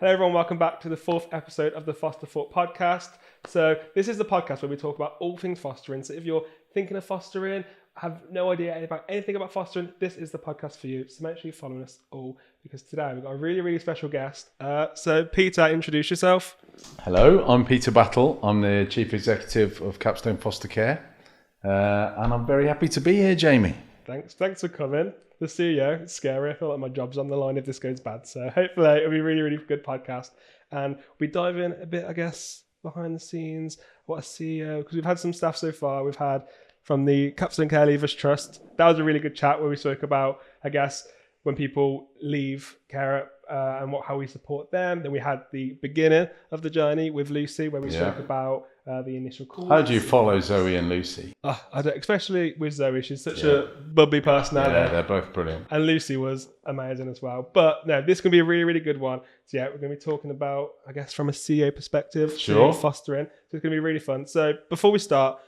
Hello everyone, welcome back to the 4th episode of the Foster Thought podcast. So this is the podcast where we talk about all things fostering. So if you're thinking of fostering, have no idea about anything about fostering, this is the podcast for you. So make sure you're following us all, because today we've got a really special guest. So Peter, introduce yourself. Hello, I'm Peter Battle. I'm the Chief Executive of Capstone Foster Care. And I'm very happy to be here, Jamie. Thanks for coming. The CEO, it's scary. I feel like my job's on the line if this goes bad. So hopefully it'll be a really good podcast. And we dive in a bit, I guess, behind the scenes, what a CEO, because we've had some stuff so far. We've had from the Capstone Care Leavers Trust. That was a really good chat where we spoke about, I guess, when people leave care and how we support them. Then we had the beginning of the journey with Lucy, where we spoke about the initial call. How do you follow Zoe and Lucy? I don't, especially with Zoe, she's such a bubbly personality. Yeah, they're both brilliant. And Lucy was amazing as well. But no, this is going to be a really good one. So yeah, we're going to be talking about, I guess, from a CEO perspective, fostering. So it's going to be really fun. So before we start,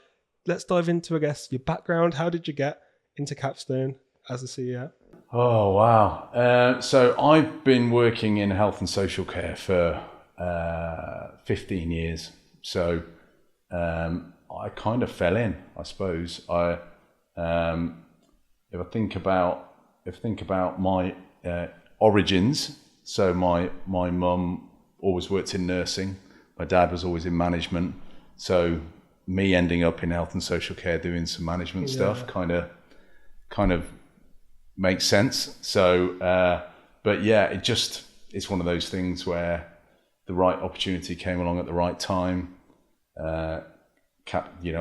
let's dive into, I guess, your background. How did you get into Capstone as a CEO? Oh, wow. So I've been working in health and social care for 15 years. So I kind of fell in, I suppose. If I think about my origins, so my mum always worked in nursing. My dad was always in management. So me ending up in health and social care doing some management stuff kind of makes sense. So, but yeah, it's one of those things where the right opportunity came along at the right time.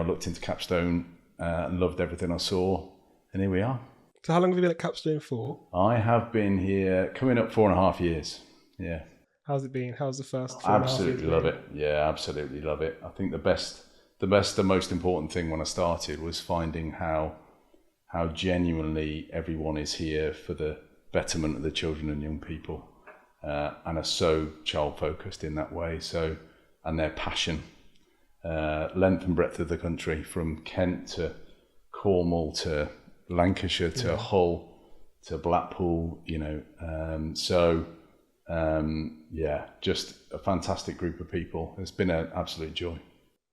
Looked into Capstone and loved everything I saw, and here we are. So how long have you been at Capstone for? I have been here coming up 4.5 years. Yeah. How's it been? How's the first 4.5 years? Absolutely love it. Yeah, absolutely love it. I think the most important thing when I started was finding how genuinely everyone is here for the betterment of the children and young people, and are so child focused in that way. So, and their passion, length and breadth of the country, from Kent to Cornwall to Lancashire to Hull to Blackpool, just a fantastic group of people. It's been an absolute joy.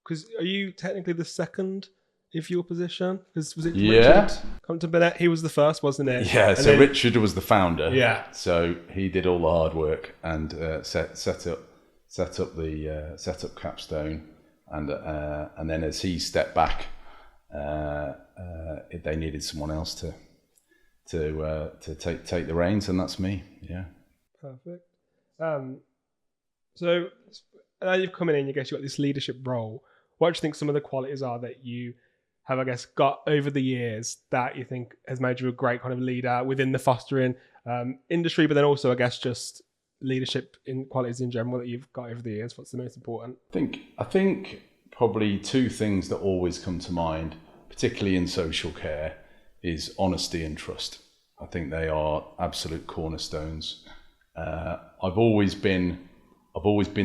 Because are you technically the second of your position? Because was it Richard Compton Burnett? He was the first, wasn't it? Yeah. So Richard was the founder. Yeah. So he did all the hard work and set up Capstone, and then as he stepped back, they needed someone else to take the reins, and that's me. Yeah. Perfect. So now you've come in, I guess you've got this leadership role. What do you think some of the qualities are that you have, I guess, got over the years that you think has made you a great kind of leader within the fostering industry, but then also, I guess, just leadership in qualities in general that you've got over the years? What's the most important? I think probably two things that always come to mind, particularly in social care, is honesty and trust. I think they are absolute cornerstones. I've always been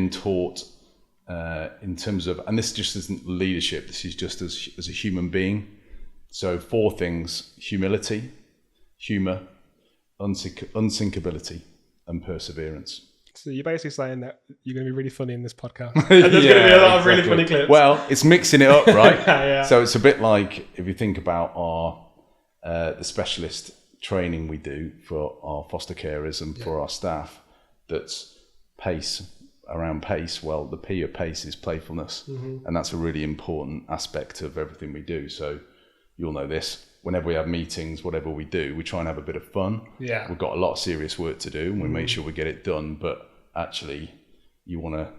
taught in terms of, and this just isn't leadership, this is just as a human being. So 4 things: humility, humour, unsinkability, and perseverance. So you're basically saying that you're going to be really funny in this podcast. And there's going to be a lot of really funny clips. Well, it's mixing it up, right? Yeah. So it's a bit like, if you think about our the specialist training we do for our foster carers and for our staff, that's around pace. Well, the P of pace is playfulness, and that's a really important aspect of everything we do. So you'll know this, whenever we have meetings, whatever we do, we try and have a bit of fun. Yeah, we've got a lot of serious work to do, and we make sure we get it done, but actually you want to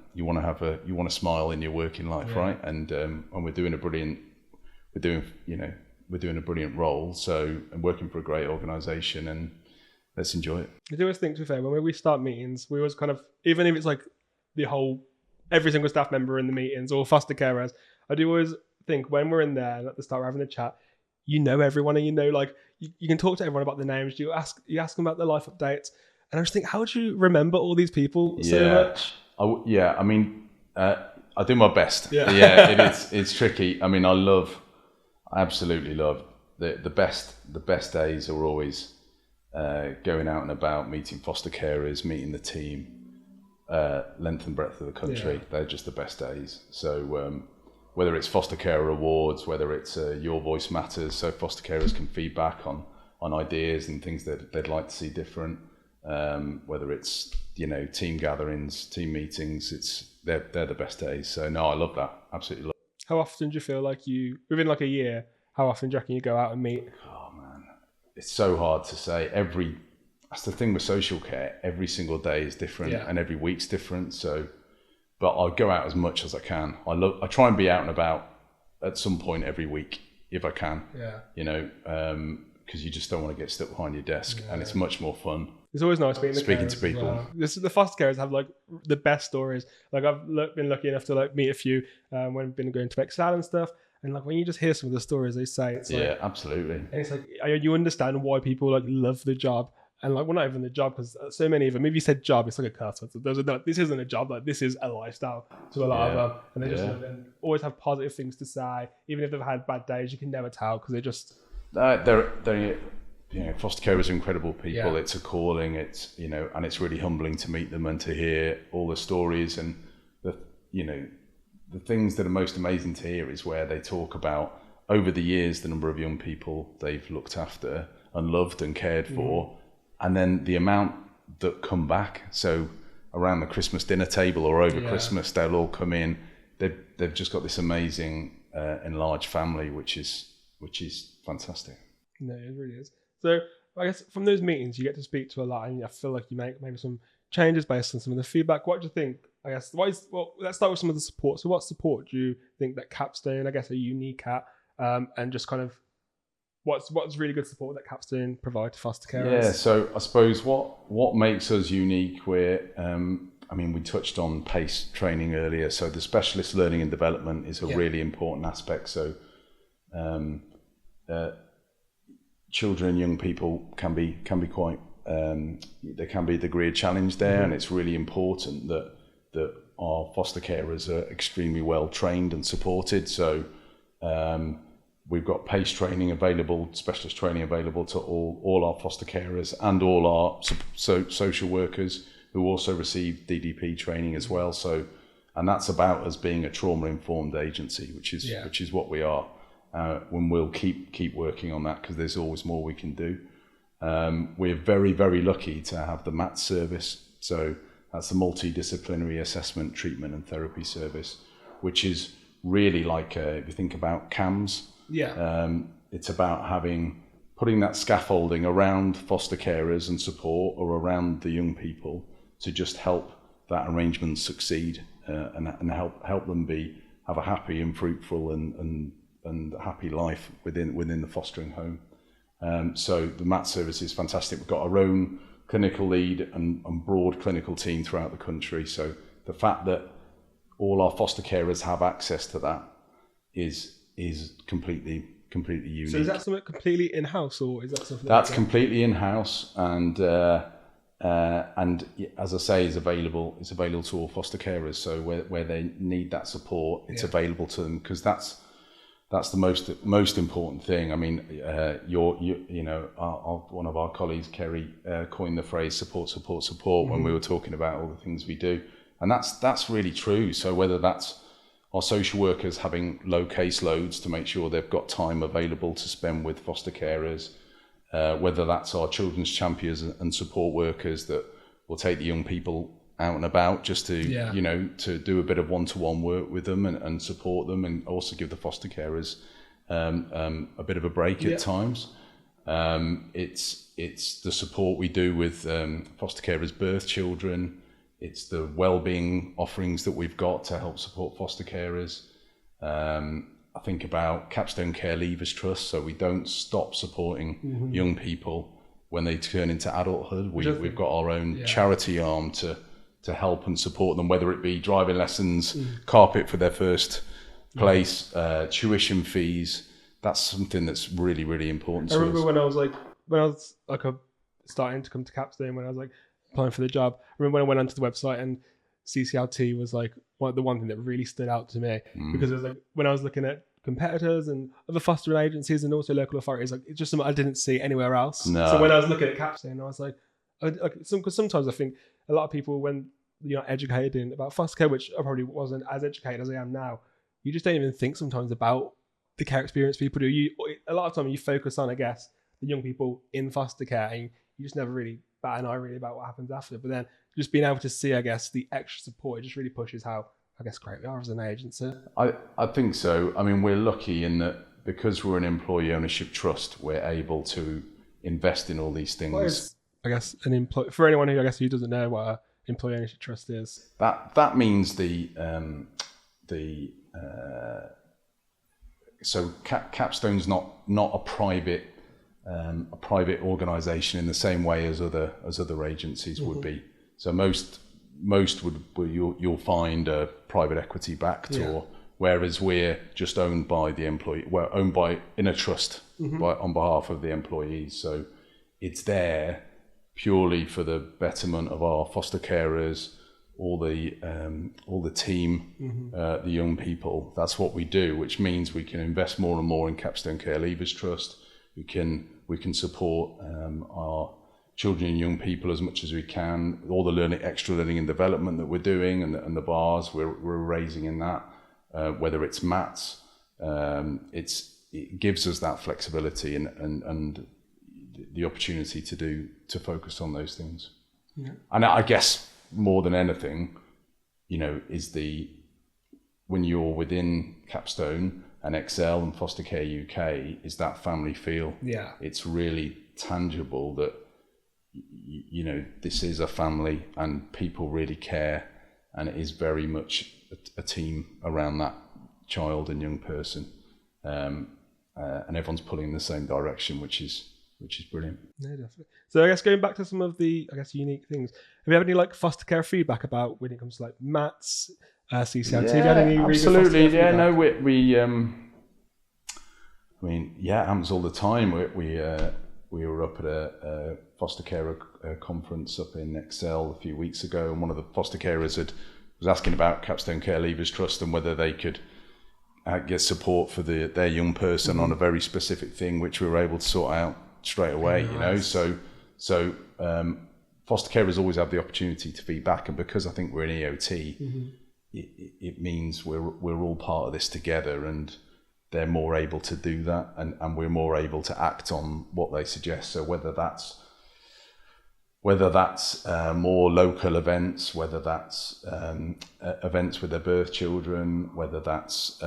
smile in your working life, right? And we're doing a brilliant role, so, and working for a great organization, and let's enjoy it. I do always think, to be fair, when we start meetings, we always kind of, even if it's like every single staff member in the meetings or foster carers, I do always think when we're in there and at the start we're having a chat, everyone, and you can talk to everyone about their names, you ask them about their life updates, and I just think, how do you remember all these people so much? I do my best. It's tricky. I mean, I absolutely love the best days are always going out and about, meeting foster carers, meeting the team, length and breadth of the country. They're just the best days. So whether it's foster care awards, whether it's Your Voice Matters, so foster carers can feedback on ideas and things that they'd like to see different. Whether it's team gatherings, team meetings, they're the best days. So no, I love that. Absolutely love it. How often do you feel like within like a year? How often do you reckon you go out and meet? Oh man, it's so hard to say. That's the thing with social care. Every single day is different, and every week's different. So, but I'll go out as much as I can. I try and be out and about at some point every week if I can. Yeah. Because you just don't want to get stuck behind your desk, and it's much more fun. It's always nice being speaking to people. Well. The foster carers have like the best stories. Like I've been lucky enough to like meet a few when I've been going to Excel and stuff. And like when you just hear some of the stories they say, it's like, absolutely. And it's like you understand why people like love the job, and like we're not even the job because so many of them. If you said job, it's like a curse word. This isn't a job. Like this is a lifestyle to a lot of them, and they just always have positive things to say. Even if they've had bad days, you can never tell because they just they're foster carers are incredible people. It's a calling. It's and it's really humbling to meet them and to hear all the stories and the things that are most amazing to hear is where they talk about over the years the number of young people they've looked after and loved and cared for, and then the amount that come back. So around the Christmas dinner table or over Christmas, they'll all come in. They've just got this amazing enlarged family, which is fantastic. No, it really is. So I guess from those meetings you get to speak to a lot, and I feel like you make maybe some changes based on some of the feedback. What do you think? I guess let's start with some of the support. So what support do you think that Capstone, I guess, are unique at, and just kind of what's really good support that Capstone provide to foster carers? Yeah, so I suppose what makes us unique, we touched on PACE training earlier. So the specialist learning and development is a really important aspect. So children and young people can be quite there can be a degree of challenge there, and it's really important that our foster carers are extremely well trained and supported. So we've got PACE training available, specialist training available to all our foster carers and all our social workers who also receive DDP training as well. So, and that's about us being a trauma-informed agency, which is what we are. When we'll keep working on that because there's always more we can do. We're very, very lucky to have the MAT service. So that's the multidisciplinary assessment, treatment and therapy service, which is really like, if you think about CAMS, it's about putting that scaffolding around foster carers and support or around the young people to just help that arrangement succeed and help them have a happy and fruitful and happy life within the fostering home. So the MAT service is fantastic. We've got our own clinical lead and broad clinical team throughout the country. So the fact that all our foster carers have access to that is completely unique. So is that something completely in-house, or is that something that's completely in-house, and as I say, is available to all foster carers. So where they need that support, it's available to them, because that's the most important thing. I mean, one of our colleagues, Kerry, coined the phrase support when we were talking about all the things we do, and that's really true. So whether that's our social workers having low caseloads to make sure they've got time available to spend with foster carers, whether that's our children's champions and support workers that will take the young people out and about just to to do a bit of one-to-one work with them and support them, and also give the foster carers a bit of a break at times. It's the support we do with foster carers' birth children. It's the well-being offerings that we've got to help support foster carers. I think about Capstone Care Leavers Trust, so we don't stop supporting young people when they turn into adulthood. We've got our own charity arm to help and support them, whether it be driving lessons, carpet for their first place, tuition fees. That's something that's really, really important to us. I remember when I was starting to come to Capstone, when I was like applying for the job. I remember when I went onto the website, and CCLT was like the one thing that really stood out to me, because it was like when I was looking at competitors and other fostering agencies and also local authorities, like it's just something I didn't see anywhere else. No. So when I was looking at Capstone, I was like, because sometimes I think a lot of people, when you're not educated in about foster care, which I probably wasn't as educated as I am now. You just don't even think sometimes about the care experience people do. A lot of time you focus on, I guess, the young people in foster care, and you just never really bat an eye really about what happens after. But then just being able to see, I guess, the extra support, it just really pushes how, I guess, great we are as an agency. I think so. I mean, we're lucky in that because we're an employee ownership trust, we're able to invest in all these things. What is, I guess, an employee, for anyone who doesn't know what an employee ownership trust is? That means so Capstone's not a private organisation in the same way as other agencies would be. So most would you'll find a private equity backed, or whereas we're just owned by the employee. We're owned in a trust on behalf of the employees. So it's there purely for the betterment of our foster carers, all the team, the young people. That's what we do, which means we can invest more and more in Capstone Care Leavers Trust. We can support our children and young people as much as we can. All the extra learning and development that we're doing, and the bars we're raising in that, whether it's mats, it gives us that flexibility and the opportunity to focus on those things. Yeah. And I guess more than anything, is when you're within Capstone and Excel and Foster Care UK, is that family feel. Yeah. It's really tangible that, this is a family and people really care, and it is very much a team around that child and young person. And everyone's pulling in the same direction, which is brilliant. Yeah, definitely. So I guess going back to some of the, unique things, have you had any foster care feedback about when it comes to mats, CCLT? Yeah, have you had any absolutely. Yeah, no, we happens all the time. We were up at a foster care conference up in Excel a few weeks ago, and one of the foster carers was asking about Capstone Care Leavers Trust and whether they could get support for their young person on a very specific thing, which we were able to sort out straight away. Nice. So foster carers always have the opportunity to feedback, and because I think we're an EOT, it means we're all part of this together, and they're more able to do that, and we're more able to act on what they suggest. So whether that's more local events, whether that's events with their birth children, whether that's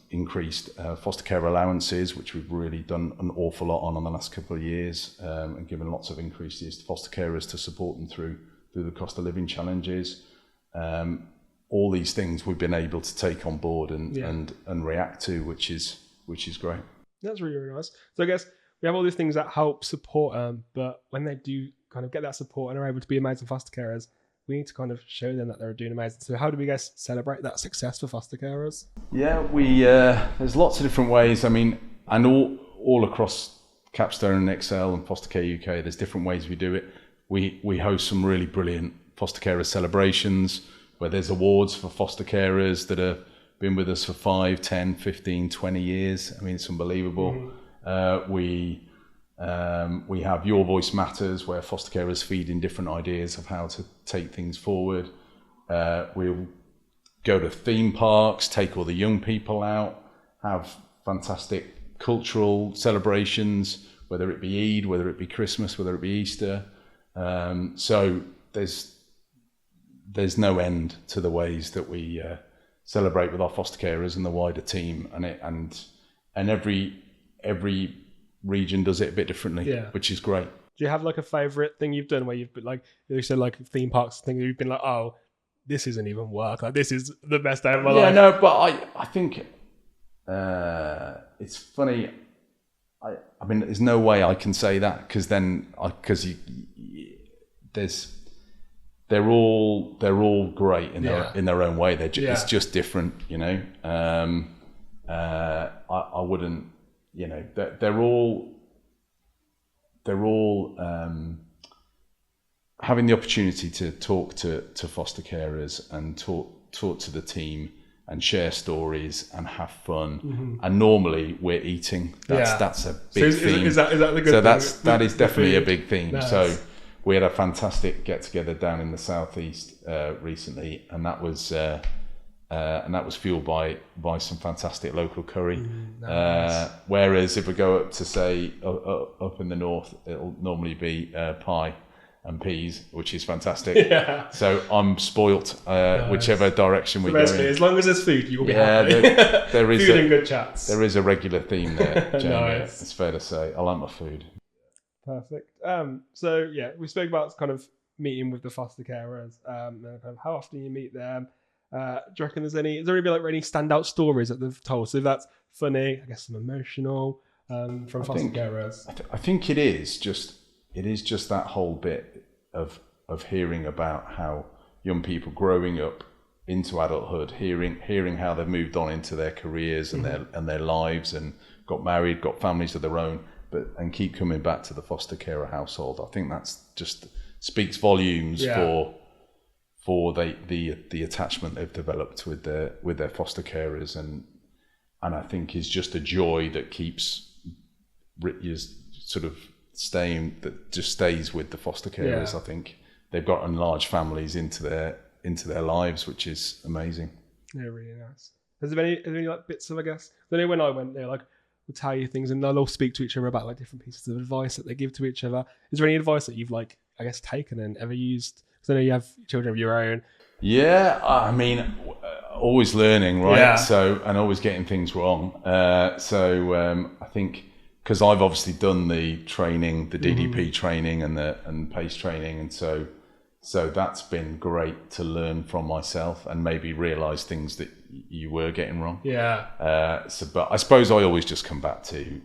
increased foster care allowances, which we've really done an awful lot on the last couple of years, and given lots of increases to foster carers to support them through the cost of living challenges. All these things we've been able to take on board and react to, which is great. That's really, really nice. So I guess we have all these things that help support them, but when they do kind of get that support and are able to be amazing foster carers, we need to kind of show them that they're doing amazing. So how do we guys celebrate that success for foster carers? Yeah, there's lots of different ways. I mean, and all across Capstone and Excel and Foster Care UK, there's different ways we do it. We host some really brilliant foster carer celebrations where there's awards for foster carers that have been with us for 5, 10, 15, 20 years. I mean, it's unbelievable. We have Your Voice Matters, where foster carers feed in different ideas of how to take things forward. We'll go to theme parks, take all the young people out, have fantastic cultural celebrations, whether it be Eid, whether it be Christmas, whether it be Easter. So there's no end to the ways that we celebrate with our foster carers and the wider team, and every region does it a bit differently, which is great. Do you have a favorite thing you've done where you've been you said theme parks thing, you've been oh, this isn't even work, this is the best day of my life? Yeah, no, but I think it's funny. I mean, there's no way I can say that because they're all great in their own way. It's just different, I wouldn't, they're all having the opportunity to talk to foster carers and talk to the team and share stories and have fun. And normally we're eating. That's a big theme. Is that the good so thing? that is definitely a big theme. Nice. So we had a fantastic get together down in the southeast recently, and that was fueled by some fantastic local curry. Nice. Whereas if we go up to say up in the north, it'll normally be pie and peas, which is fantastic. Yeah. So I'm spoilt, whichever direction we go Basically, in. as long as there's food, you'll be happy. There is food and good chats. There is a regular theme there, Jamie. Nice. It's fair to say. I like my food. Perfect. So yeah, we spoke about kind of meeting with the foster carers, and kind of how often you meet them. Do you reckon is there any like any standout stories that they've told? So if that's funny, I guess some emotional from foster carers. I think it is just that whole bit of hearing about how young people growing up into adulthood, hearing how they've moved on into their careers and their lives and got married, got families of their own, and keep coming back to the foster carer household. I think that's just speaks volumes for the attachment they've developed with their foster carers, and I think is just a joy that keeps sort of stays with the foster carers. I think they've got enlarged families into their lives, which is amazing. Yeah, really nice. Has there any like bits of, I guess, I know when I went there, like will tell you things and they'll all speak to each other about like different pieces of advice that they give to each other. Is there any advice that you've like, I guess, taken and ever used? Because I know you have children of your own. Yeah, I mean, always learning, right? Yeah. So, and always getting things wrong. I think because I've obviously done the training, the DDP training and PACE training, and so that's been great to learn from myself and maybe realise things that you were getting wrong. Yeah. But I suppose I always just come back to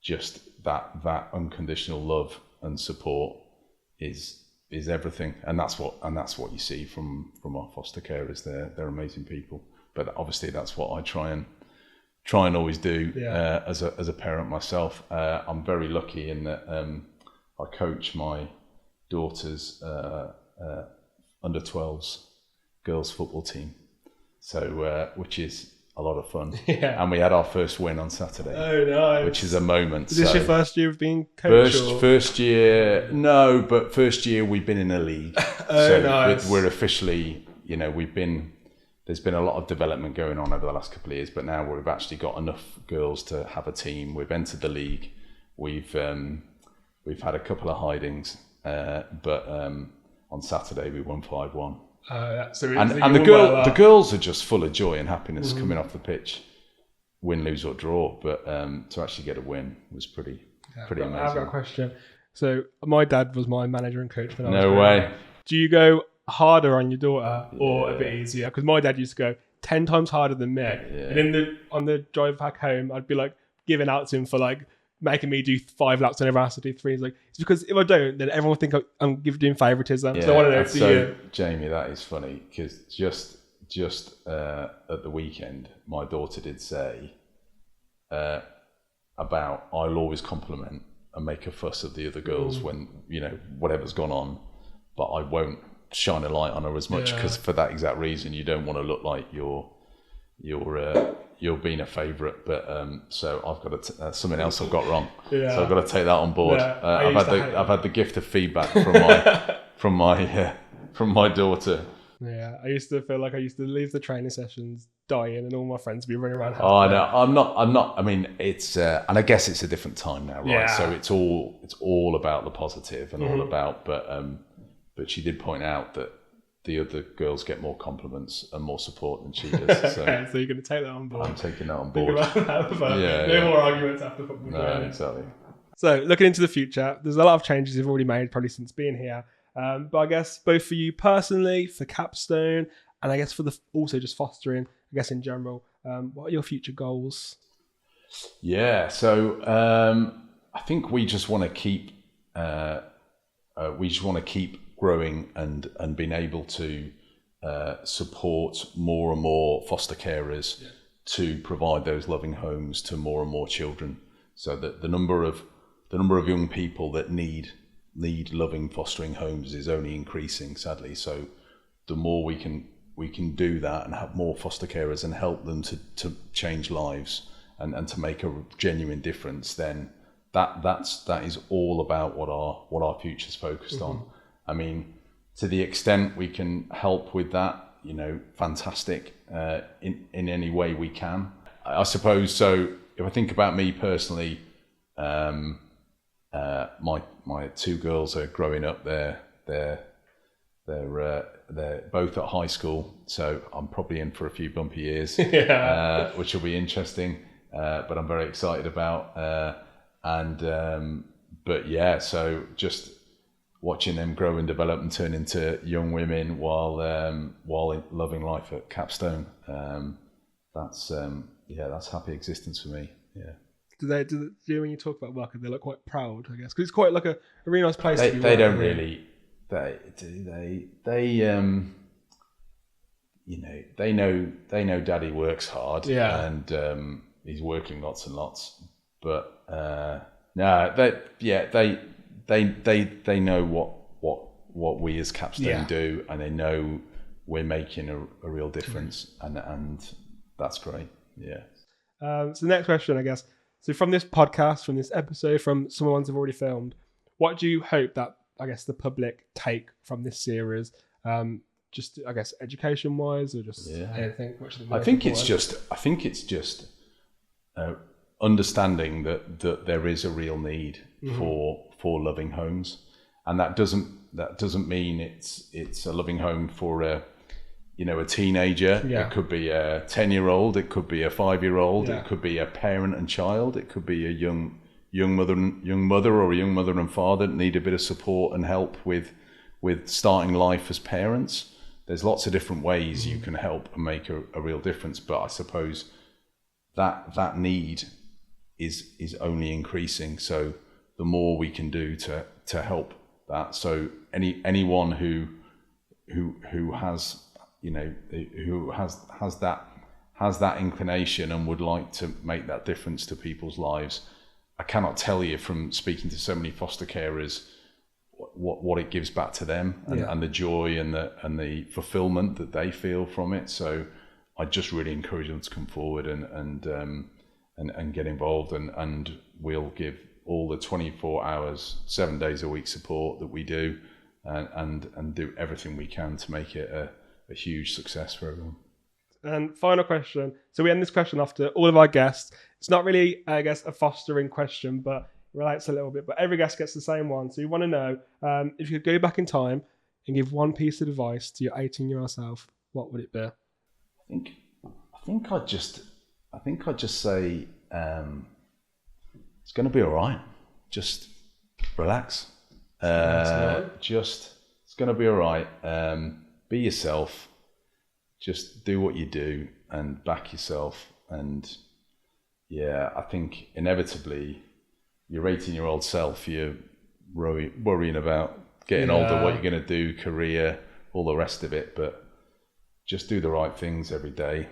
just that unconditional love and support is everything, and that's what you see from our foster carers. They're amazing people, but obviously that's what I try and always do as a parent myself. I'm very lucky in that I coach my daughter's under 12s girls football team, so which is a lot of fun. And we had our first win on Saturday. Oh, nice. Which is a moment. Is this your first year of being coach? First year, no, but first year we've been in a league. Nice. We're officially, there's been a lot of development going on over the last couple of years, but now we've actually got enough girls to have a team. We've entered the league. We've had a couple of hidings, but on Saturday we won 5-1. The girls are just full of joy and happiness coming off the pitch, win, lose or draw. But to actually get a win was pretty amazing. I've got a question. So my dad was my manager and coach when I was No way. Do you go harder on your daughter or a bit easier? Because my dad used to go 10 times harder than me. And on the drive back home, I'd be like giving out to him for like making me do 5 laps whenever I have to do 3. He's like, it's because if I don't, then everyone will think I'm doing favouritism. So I want to know. So Jamie, that is funny because just at the weekend, my daughter did say about I'll always compliment and make a fuss of the other girls when whatever's gone on, but I won't shine a light on her as much because for that exact reason, you don't want to look like you're being a favourite. But so I've got something else I've got wrong. So I've got to take that on board. I've had the gift of feedback from my daughter. Yeah, I used to feel like I used to leave the training sessions dying, and all my friends would be running around. Oh no, I'm not. I mean, it's and I guess it's a different time now, right? Yeah. So it's all about the positive and all about. But she did point out that the other girls get more compliments and more support than she does. So, okay, so you're going to take that on board. I'm taking that on board. No more arguments after football. No, exactly. So looking into the future, there's a lot of changes you've already made probably since being here. But I guess both for you personally, for Capstone, and I guess for also just fostering, I guess in general, what are your future goals? Yeah, so I think we just want to keep growing and being able to support more and more foster carers to provide those loving homes to more and more children. So that the number of young people that need loving fostering homes is only increasing, sadly. So the more we can do that and have more foster carers and help them to change lives and to make a genuine difference, then that is all about what our future's focused on. I mean, to the extent we can help with that, fantastic, in any way we can, I suppose. So if I think about me personally, my two girls are growing up. They're both at high school, so I'm probably in for a few bumpy years, which will be interesting. But I'm very excited about. But yeah, so just watching them grow and develop and turn into young women while loving life at Capstone. That's happy existence for me. Yeah. Do when you talk about work, they look quite proud, I guess, because it's quite like a really nice place. They don't really. They know Daddy works hard, and he's working lots and lots. But they know what we as Capstone do, and they know we're making a real difference, and that's great. Yeah. So the next question, I guess. So from this podcast, from this episode, from some of the ones I've already filmed, what do you hope that, I guess, the public take from this series? Just, I guess, education-wise, or just anything? I think it's just understanding that there is a real need for loving homes, and that doesn't mean it's a loving home for a teenager. It could be a 10-year-old, it could be a 5-year-old, it could be a parent and child, it could be a young mother or a young mother and father that need a bit of support and help with starting life as parents. There's lots of different ways you can help and make a real difference, but I suppose that need is only increasing. So the more we can do to help that, so anyone who has has that inclination and would like to make that difference to people's lives, I cannot tell you from speaking to so many foster carers what it gives back to them, and the joy and the fulfillment that they feel from it. So I just really encourage them to come forward and get involved, and we'll give all the 24 hours, 7 days a week support that we do, and do everything we can to make it a huge success for everyone. And final question. So we end this question after all of our guests. It's not really, I guess, a fostering question, but it relates a little bit. But every guest gets the same one. So you want to know, if you could go back in time and give one piece of advice to your 18-year-old self, what would it be? I think I'd just say, it's going to be all right. Just relax. It's going to be all right. Be yourself. Just do what you do and back yourself. And I think inevitably your 18-year-old self, you're worrying about getting older, what you're going to do, career, all the rest of it. But just do the right things every day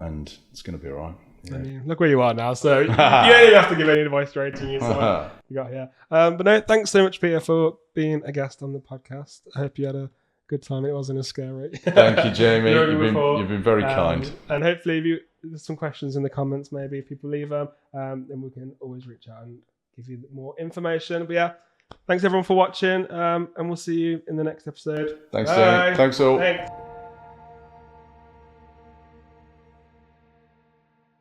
and it's going to be all right. Yeah. I mean, look where you are now. So you don't even have to give any advice to 18-year-olds. You got here. But no, thanks so much, Peter, for being a guest on the podcast. I hope you had a good time. It wasn't as scary. Thank you, Jamie. You've been very kind. And hopefully, if there's some questions in the comments, maybe if people leave them, then we can always reach out and give you more information. But yeah, thanks everyone for watching, and we'll see you in the next episode. Thanks, Jamie. Thanks all. Thanks.